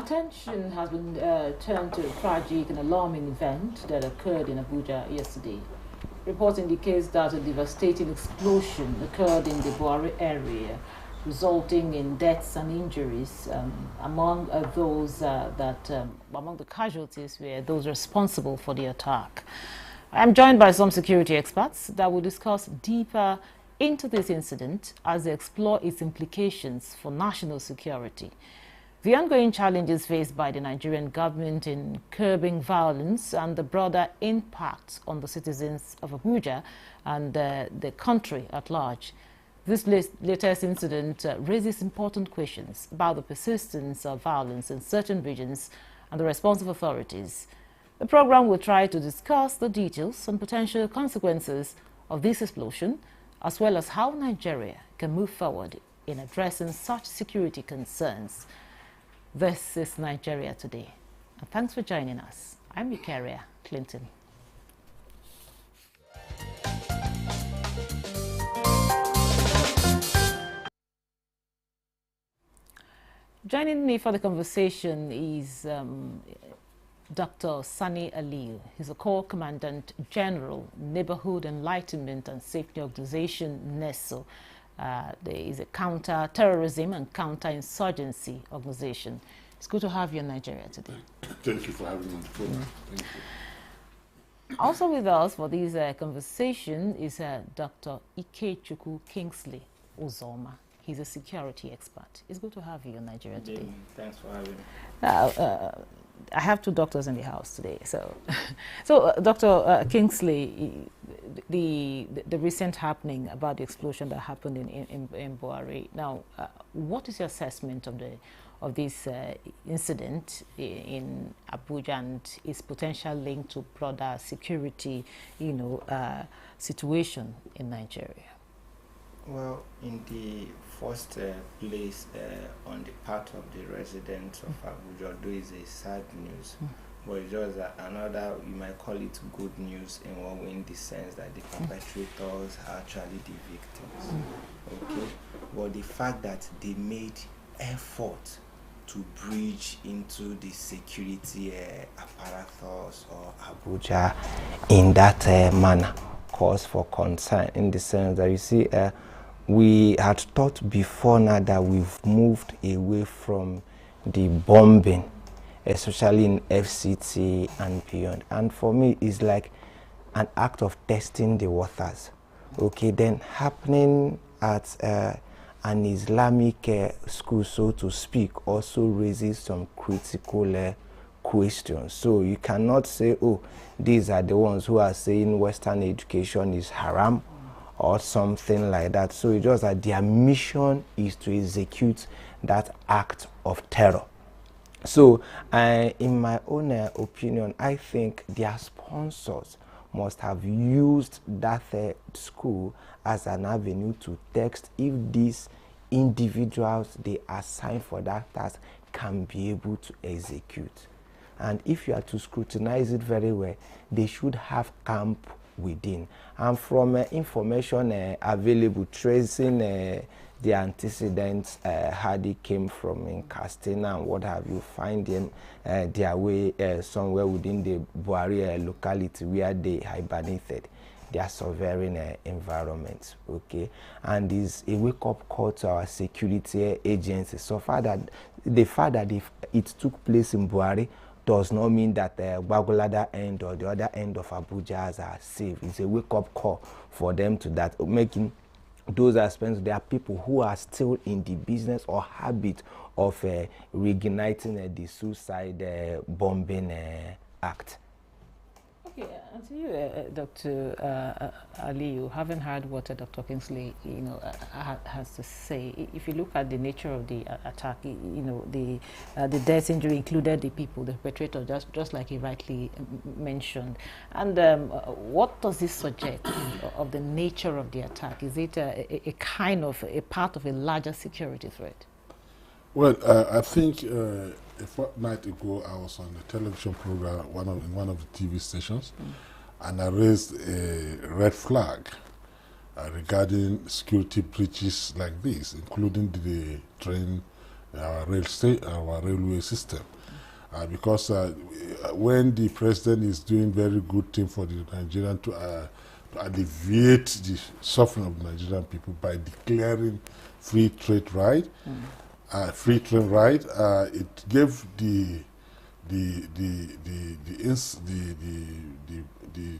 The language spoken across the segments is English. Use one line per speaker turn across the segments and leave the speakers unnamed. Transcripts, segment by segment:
Attention has been turned to a tragic and alarming event that occurred in Abuja yesterday. Reports indicate that a devastating explosion occurred in the Buhari area, resulting in deaths and injuries. Among among the casualties were those responsible for the attack. I'm joined by some security experts that will discuss deeper into this incident as they explore its implications for national security. The ongoing challenges faced by the Nigerian government in curbing violence and the broader impact on the citizens of Abuja and the country at large. This latest incident raises important questions about the persistence of violence in certain regions and the responsive authorities. The program will try to discuss the details and potential consequences of this explosion, as well as how Nigeria can move forward in addressing such security concerns. This is Nigeria Today, and thanks for joining us. I'm Eucharia Clinton. Joining me for the conversation is Dr. Sani Aliyu. He's a Corps Commandant General, Neighborhood Enlightenment and Safety Organization, NESO. There is a counter-terrorism and counter-insurgency organization. It's good to have you in Nigeria today.
Thank you for having me on the program. Thank you.
Also with us for this conversation is Dr. Ikechukwu Kingsley Uzoma. He's a security expert. It's good to have you in Nigeria today.
Thanks for having me.
I have two doctors in the house today. So, Dr. Kingsley, the recent happening about the explosion that happened in Buhari. Now, what is your assessment of this incident in Abuja and its potential link to broader security, situation in Nigeria?
Well, in the first place, on the part of the residents of Abuja, though is a sad news, but it's just another, you might call it good news in one way, in the sense that the perpetrators are actually the victims. Okay, but the fact that they made effort to bridge into the security apparatus or Abuja in that manner cause for concern, in the sense that you see, we had thought before now that we've moved away from the bombing, especially in FCT and beyond. And for me, it's like an act of testing the waters. Okay, then happening at an Islamic school, so to speak, also raises some critical questions. So you cannot say, oh, these are the ones who are saying Western education is haram, or something like that. So it's just that their mission is to execute that act of terror. So in my own opinion, I think their sponsors must have used that school as an avenue to test if these individuals they assigned for that task can be able to execute. And if you are to scrutinize it very well, they should have camp within. And from information available tracing the antecedents, how they came from in Castina and what have you, find them their way somewhere within the Buhari locality where they hibernated, their sovereign environment. Okay, and is a wake-up call to our security agencies. So far that the fact that it took place in Buhari does not mean that the Bagolada end or the other end of Abuja are safe. It's a wake-up call for them to that, making those aspects. There are people who are still in the business or habit of reigniting the suicide bombing act.
Okay, and to you, Dr. Aliyu, having heard what Dr. Kingsley, has to say, if you look at the nature of the attack, the death injury included the people, the perpetrator, just like he rightly mentioned. And what does this suggest of the nature of the attack? Is it a kind of a part of a larger security threat?
Well, I think a fortnight ago I was on a television program, in one of the TV stations, and I raised a red flag regarding security breaches like this, including the train our railway system. Because when the president is doing very good thing for the Nigerian to alleviate the suffering of the Nigerian people by declaring free trade right, it gave the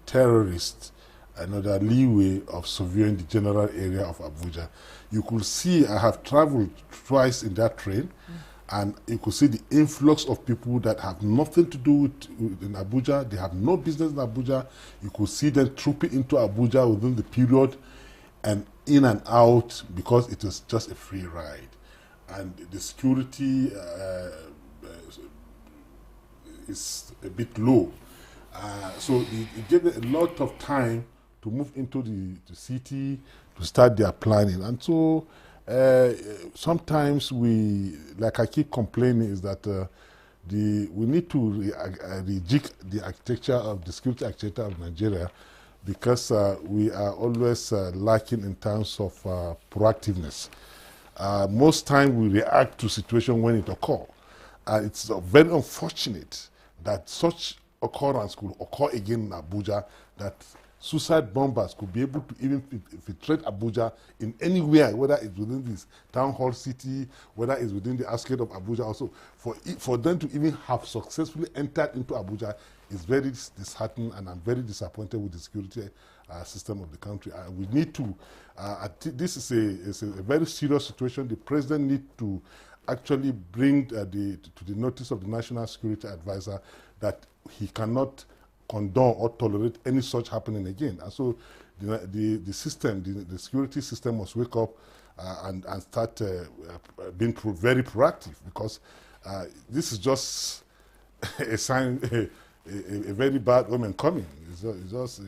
terrorists another leeway of surveying the general area of Abuja. You could see, I have traveled twice in that train, and you could see the influx of people that have nothing to do with in Abuja. They have no business in Abuja. You could see them trooping into Abuja within the period and in and out because it was just a free ride. And the security is a bit low. So it gave them a lot of time to move into the city, to start their planning. And so sometimes like I keep complaining, is that we need to rejig the architecture of the security architecture of Nigeria, because we are always lacking in terms of proactiveness. Most time we react to situation when it occurs. It's very unfortunate that such occurrence could occur again in Abuja, that suicide bombers could be able to even infiltrate Abuja in anywhere, whether it's within this town hall city, whether it's within the outskirts of Abuja. Also, for them to even have successfully entered into Abuja is very disheartening, and I'm very disappointed with the security system of the country. We need to, this is a very serious situation. The president needs to actually bring to the notice of the National Security Advisor that he cannot condone or tolerate any such happening again. And so the system, the security system must wake up and start being very proactive, because this is just a sign, a very bad omen coming. It's just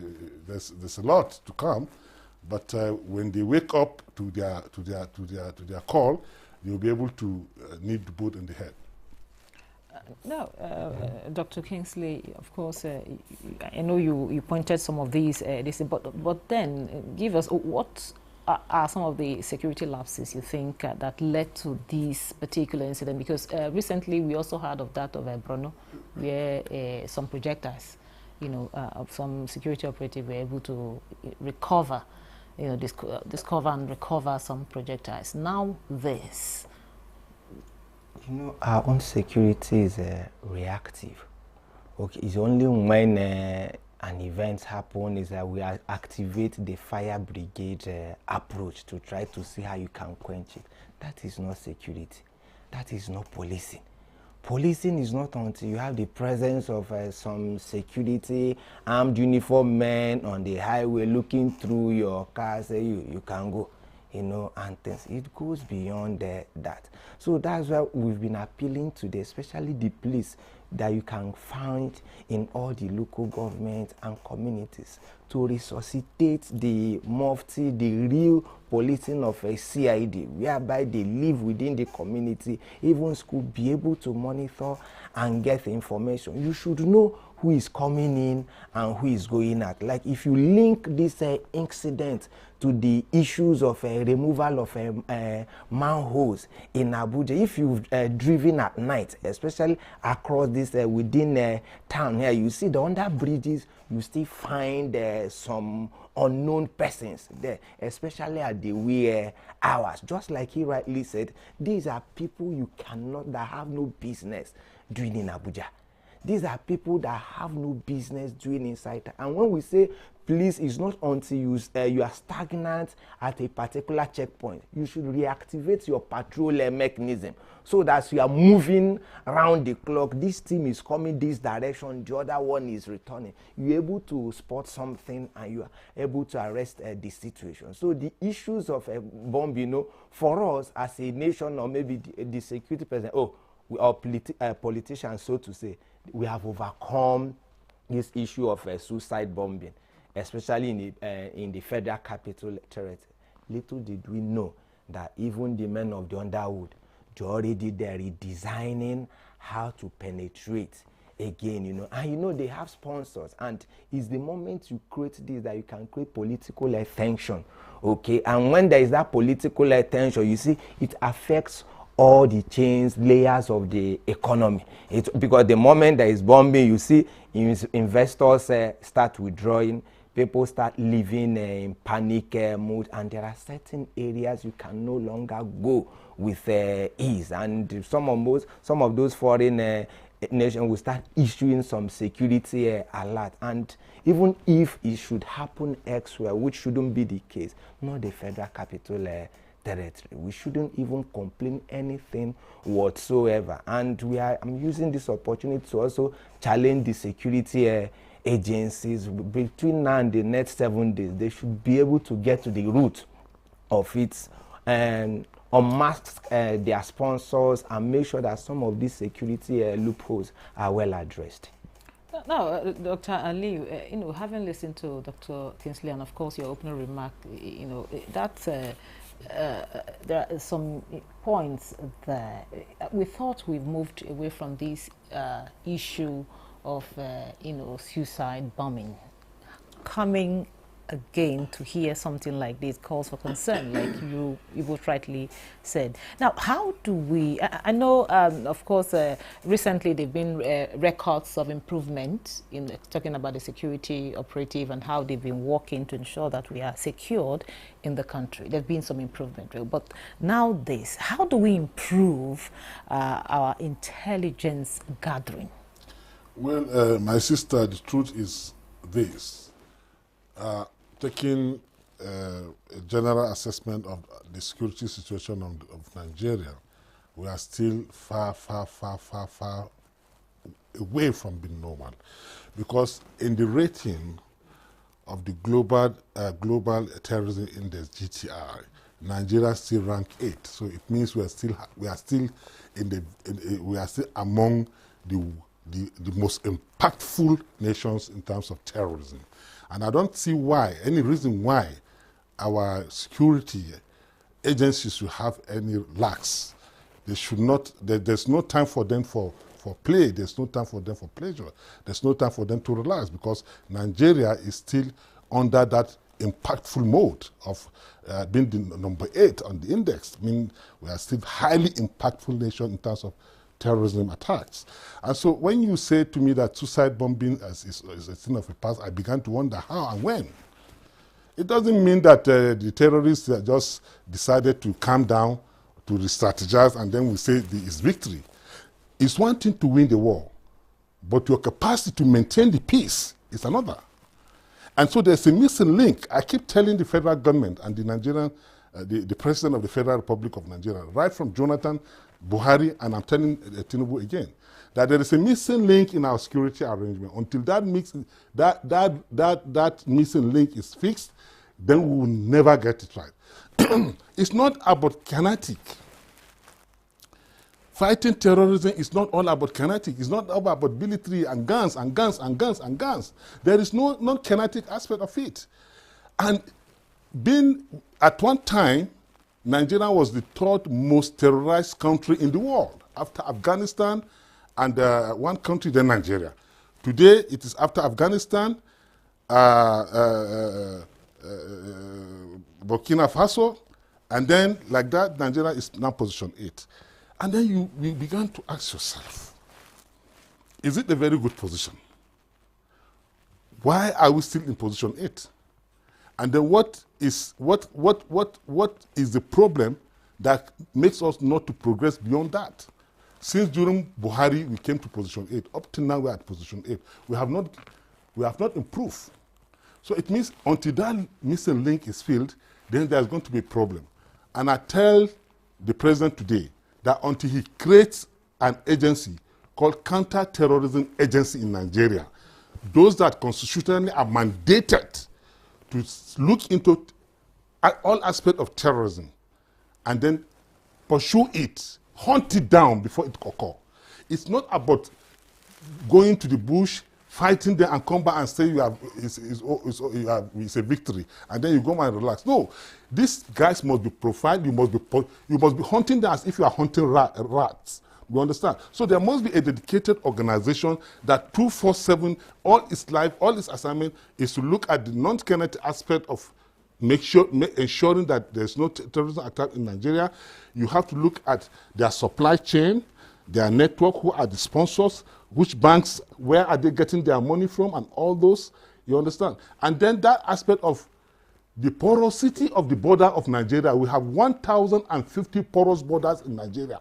there's a lot to come, but when they wake up to their call, they'll be able to nip the boat in the head.
No, Dr. Kingsley, of course, I know you pointed some of these, but then give us what are some of the security lapses you think that led to this particular incident? Because recently we also heard of that of Bruno, where some projectiles, of some security operative were able to recover, discover and recover some projectiles. Now this.
Our own security is reactive. Okay, it's only when an event happens is that we activate the fire brigade approach to try to see how you can quench it. That is not security. That is not policing. Policing is not until you have the presence of some security armed uniformed men on the highway looking through your car, say you can go. And things. It goes beyond that. So that's why we've been appealing to especially the police that you can find in all the local governments and communities to resuscitate the mufti, the real policing of a CID, whereby they live within the community. Even school be able to monitor and get information. You should know who is coming in and who is going out. Like if you link this incident to the issues of removal of manholes in Abuja, if you've driven at night, especially across this within town here, you see the under bridges, you still find some unknown persons there, especially at the wee hours. Just like he rightly said, these are people that have no business doing in Abuja. These are people that have no business doing inside. And when we say police, it's not until you are stagnant at a particular checkpoint. You should reactivate your patrol mechanism so that you are moving around the clock. This team is coming this direction, the other one is returning. You're able to spot something and you are able to arrest the situation. So the issues of a bomb, for us as a nation, or maybe the security person, we are politicians, so to say, we have overcome this issue of suicide bombing, especially in the federal capital territory. Little did we know that even the men of the Underwood, they already they're redesigning how to penetrate again, and they have sponsors, and it's the moment you create this that you can create political tension, okay? And when there is that political tension, you see, it affects
all the chains, layers of the economy. Because the moment there is bombing, you see investors start withdrawing, people start living in panic mood, and there are certain areas you can no longer go with ease. And some of those foreign nations will start issuing some security alert. And even if it should happen elsewhere, which shouldn't be the case, not the Federal Capital Territory, we shouldn't even complain anything whatsoever. And I'm using this opportunity to also challenge the security agencies. Between now and the next 7 days, they should be able to get to the root of it and unmask their sponsors and make sure that some of these security loopholes are well addressed.
Now, Dr. Ali, having listened to Dr. Kingsley and of course your opening remark, there are some points there. We thought we've moved away from this issue of suicide bombing. Coming again to hear something like this calls for concern, like you both rightly said. Now, how do we, I know, of course, recently there have been records of improvement in talking about the security operative and how they've been working to ensure that we are secured in the country. There's been some improvement, but now this, how do we improve our intelligence gathering?
Well, my sister, the truth is this. Taking a general assessment of the security situation of Nigeria, we are still far away from being normal. Because in the rating of the global terrorism index, GTI, Nigeria still ranks 8. So it means we are still among the most impactful nations in terms of terrorism. And I don't see any reason why our security agencies should have any lacks. They should not, there's no time for them for play, there's no time for them for pleasure, there's no time for them to relax, because Nigeria is still under that impactful mode of being the number 8 on the index. I mean, we are still highly impactful nation in terms of terrorism attacks. And so when you say to me that suicide bombing is a thing of the past, I began to wonder how and when. It doesn't mean that the terrorists just decided to calm down, to re-strategize, and then we say it's victory. It's one thing to win the war, but your capacity to maintain the peace is another. And so there's a missing link. I keep telling the federal government and the Nigerian, the President of the Federal Republic of Nigeria, right from Jonathan, Buhari, and I'm telling Tinubu again, that there is a missing link in our security arrangement. Until that missing link is fixed, then we will never get it right. It's not about kinetic. Fighting terrorism is not all about kinetic. It's not all about military and guns and guns and guns and guns. There is no non-kinetic aspect of it. And being at one time, Nigeria was the 3rd most terrorized country in the world, after Afghanistan and one country, then Nigeria. Today, it is after Afghanistan, Burkina Faso, and then like that, Nigeria is now position 8. And then you began to ask yourself, is it a very good position? Why are we still in position 8? And then what is the problem that makes us not to progress beyond that? Since during Buhari we came to position 8, up to now we're at position 8. We have not improved. So it means until that missing link is filled, then there's going to be a problem. And I tell the president today that until he creates an agency called Counter-Terrorism Agency in Nigeria, those that constitutionally are mandated to look into all aspects of terrorism and then pursue it, hunt it down before it occurs. It's not about going to the bush, fighting them and come back and say it's a victory, and then you go and relax. No, these guys must be profiled. You must be hunting them as if you are hunting rats. You understand? So there must be a dedicated organization that 24/7, all its life, all its assignment is to look at the non-kinetic aspect of ensuring that there's no terrorism attack in Nigeria. You have to look at their supply chain, their network, who are the sponsors, which banks, where are they getting their money from, and all those, you understand? And then that aspect of the porosity of the border of Nigeria. We have 1,050 porous borders in Nigeria.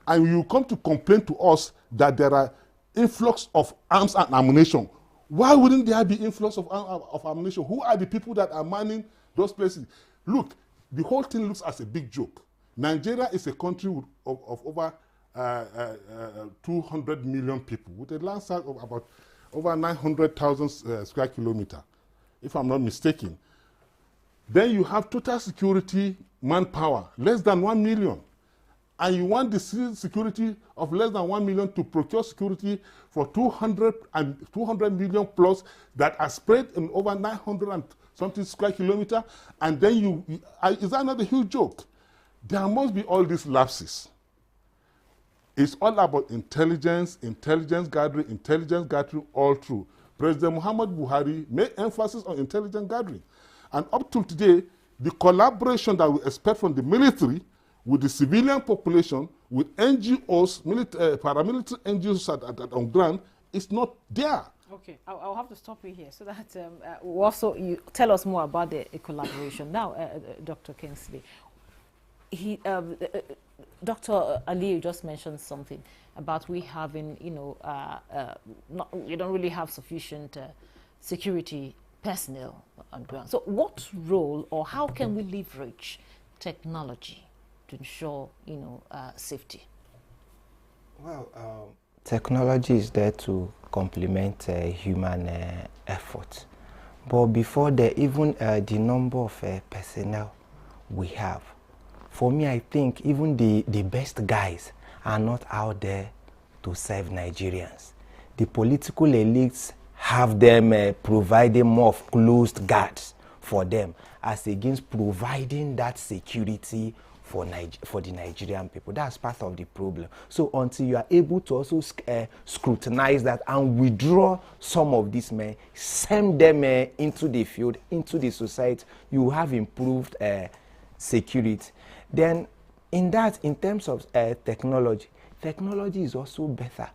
And you come to complain to us that there are influx of arms and ammunition. Why wouldn't there be influx of ammunition? Who are the people that are manning those places? Look, the whole thing looks as a big joke. Nigeria is a country of over 200 million people with a land size of about over 900,000 square kilometers, if I'm not mistaken. Then you have total security manpower, less than 1 million. And you want the security of less than 1 million to procure security for 200 million plus that are spread in over 900 and something square kilometers. And then is that not a huge joke? There must be all these lapses. It's all about intelligence gathering all through. President Muhammad Buhari made emphasis on intelligence gathering. And up to today, the collaboration that we expect from the military with the civilian population, with NGOs, paramilitary NGOs on ground, is not there.
Okay, I'll have to stop you here so that also you tell us more about the collaboration. Now, Dr. Kingsley, Dr. Ali just mentioned something about we having, we don't really have sufficient security personnel on ground. So what role or how can we leverage technology to ensure, safety?
Well, technology is there to complement human effort. But before that, even the number of personnel we have, for me, I think even the best guys are not out there to serve Nigerians. The political elites have them providing more of closed guards for them as against providing that security for the Nigerian people. That's part of the problem. So until you are able to also scrutinize that and withdraw some of these men, send them into the field, into the society, you have improved security. Then in terms of technology is also better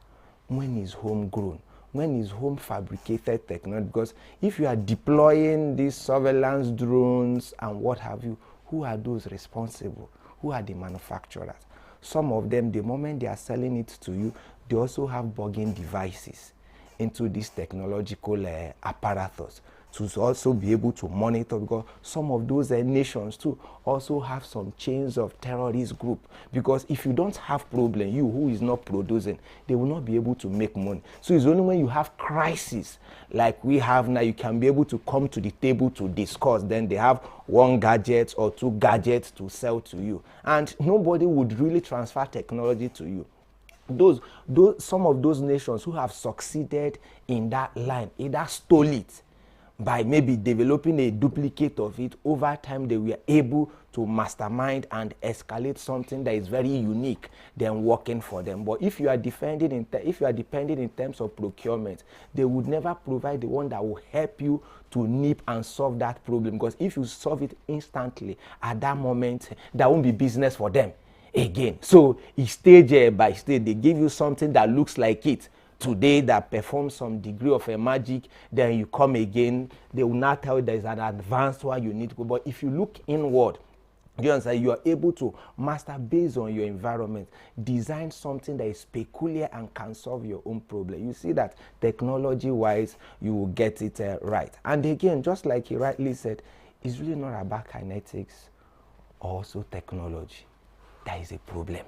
when it's homegrown, when it's home fabricated technology, because if you are deploying these surveillance drones and what have you, who are those responsible? Who are the manufacturers? Some of them, the moment they are selling it to you, they also have bugging devices into this technological apparatus to also be able to monitor, because some of those nations too also have some chains of terrorist group. Because if you don't have problem, you who is not producing, they will not be able to make money. So it's only when you have crisis like we have now, you can be able to come to the table to discuss. Then they have one gadget or two gadgets to sell to you, and nobody would really transfer technology to you. Some of those nations who have succeeded in that line either stole it by maybe developing a duplicate of it. Over time, they were able to mastermind and escalate something that is very unique, then working for them. But if you are depending in terms of procurement, they would never provide the one that will help you to nip and solve that problem. Because if you solve it instantly, at that moment, there won't be business for them again. So it's stage by stage. They give you something that looks like it today, that performs some degree of a magic, then you come again, they will not tell you there's an advanced one you need to go. But if you look inward, you understand, you are able to master based on your environment, design something that is peculiar and can solve your own problem. You see that technology-wise, you will get it right. And again, just like he rightly said, it's really not about kinetics, also technology. That is a problem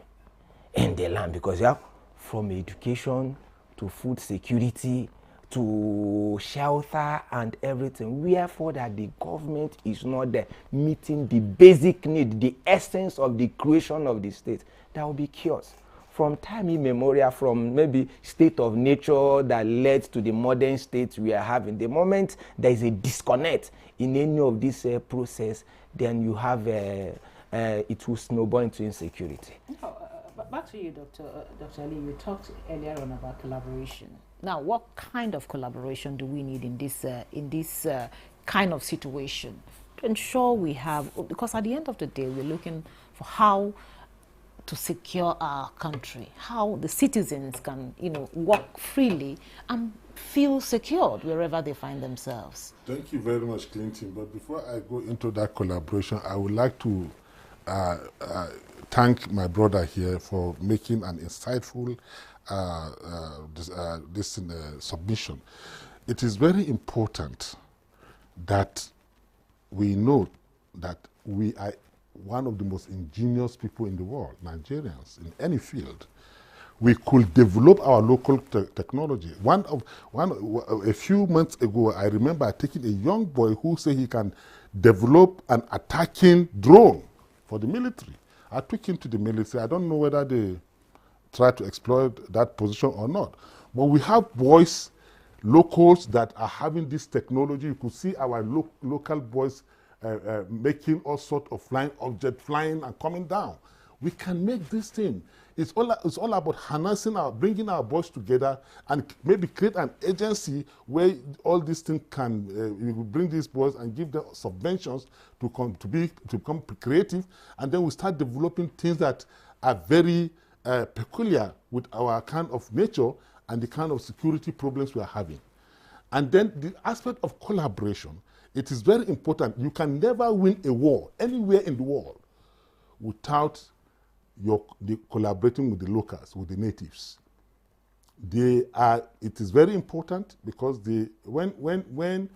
in the land, because you have from education to food security to shelter and everything. Wherefore that the government is not there meeting the basic need, the essence of the creation of the state, that will be chaos. From time immemorial, from maybe state of nature that led to the modern state we are having, the moment there is a disconnect in any of this process, then you have it will snowball into insecurity.
Back to you, Dr. Ali. You talked earlier on about collaboration. Now, what kind of collaboration do we need in this kind of situation? to ensure we have, because at the end of the day, we're looking for how to secure our country, how the citizens can, walk freely and feel secured wherever they find themselves.
Thank you very much, Clinton. But before I go into that collaboration, I would like to thank my brother here for making an insightful submission. It is very important that we know that we are one of the most ingenious people in the world, Nigerians, in any field. We could develop our local technology. A few months ago, I remember taking a young boy who said he can develop an attacking drone for the military. I took him to the military. I don't know whether they try to exploit that position or not. But we have boys, locals that are having this technology. You could see our local boys making all sorts of flying objects, flying and coming down. We can make this thing. It's all about harnessing bringing our boys together and maybe create an agency where all these things can, we will bring these boys and give them subventions to become creative, and then we start developing things that are very peculiar with our kind of nature and the kind of security problems we are having. And then the aspect of collaboration, it is very important. You can never win a war anywhere in the world without collaborating with the locals, with the natives. It is very important because when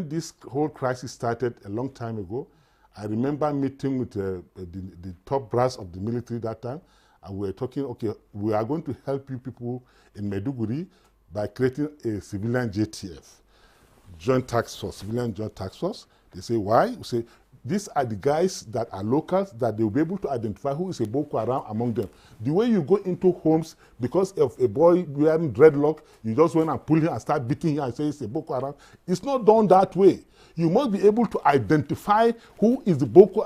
this whole crisis started a long time ago, I remember meeting with the top brass of the military that time, and we were talking, okay, we are going to help you people in Maiduguri by creating a civilian JTF. Joint Task Force, Civilian Joint Task Force. They say, why? We say, these are the guys that are locals that they will be able to identify who is a Boko Haram among them. The way you go into homes, because of a boy wearing dreadlock, you just went and pull him and start beating him and say it's a Boko Haram. It's not done that way. You must be able to identify who is the Boko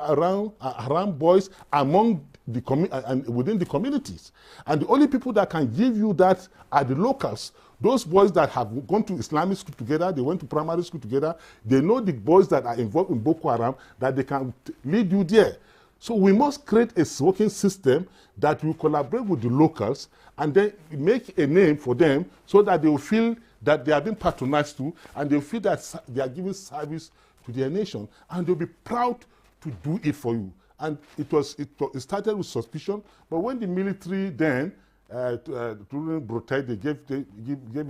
Haram boys among and within the communities. And the only people that can give you that are the locals. Those boys that have gone to Islamic school together, they went to primary school together, they know the boys that are involved in Boko Haram, that they can lead you there. So we must create a working system that will collaborate with the locals and then make a name for them so that they will feel that they are being patronized to, and they will feel that they are giving service to their nation, and they'll be proud to do it for you. And it started with suspicion, but when the military then during Brotec, they gave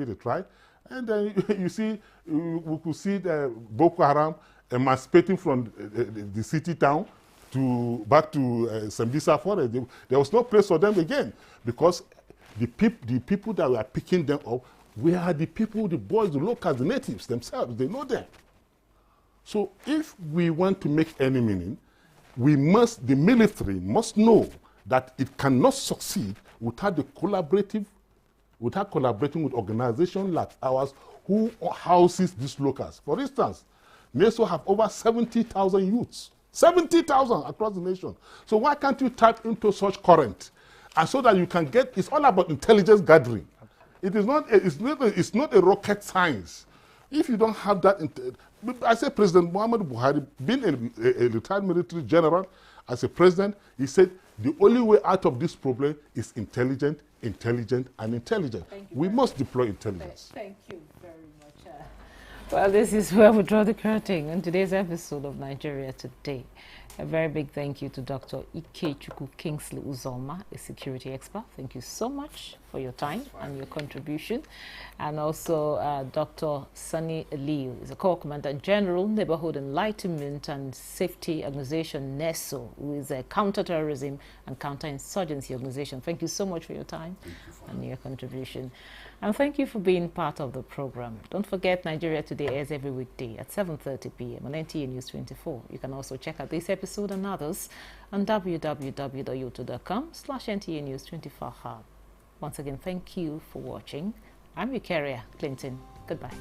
it a try. And then you see, we could see the Boko Haram emancipating from the city town back to Sambisa Forest. There was no place for them again, because the people that were picking them up were the people, the boys, the locals, the natives themselves. They know them. So if we want to make any meaning, the military must know that it cannot succeed without collaborating with organizations like ours who houses these locals. For instance, NESO have over 70,000 youths, 70,000 across the nation. So why can't you tap into such current? And so that you can it's all about intelligence gathering. It's not a rocket science. If you don't have that, I say President Muhammadu Buhari, being a retired military general, as a president, he said the only way out of this problem is intelligent, and intelligent. We must deploy intelligence.
Thank you very much. Well, this is where we draw the curtain on today's episode of Nigeria Today. A very big thank you to Dr. Ikechukwu Kingsley Uzoma, a security expert. Thank you so much for your time and your contribution. And also Dr. Sani Aliyu is a Corps Commander General, Neighborhood Enlightenment and Safety Organization, NESO, who is a counterterrorism and counterinsurgency organization. Thank you so much for your time and your contribution. And thank you for being part of the program. Don't forget, Nigeria Today airs every weekday at 7:30 p.m. on NTA News 24. You can also check out this episode and others on www.youtube.com/NTA News 24 Hub. Once again, thank you for watching. I'm your carrier, Clinton. Goodbye.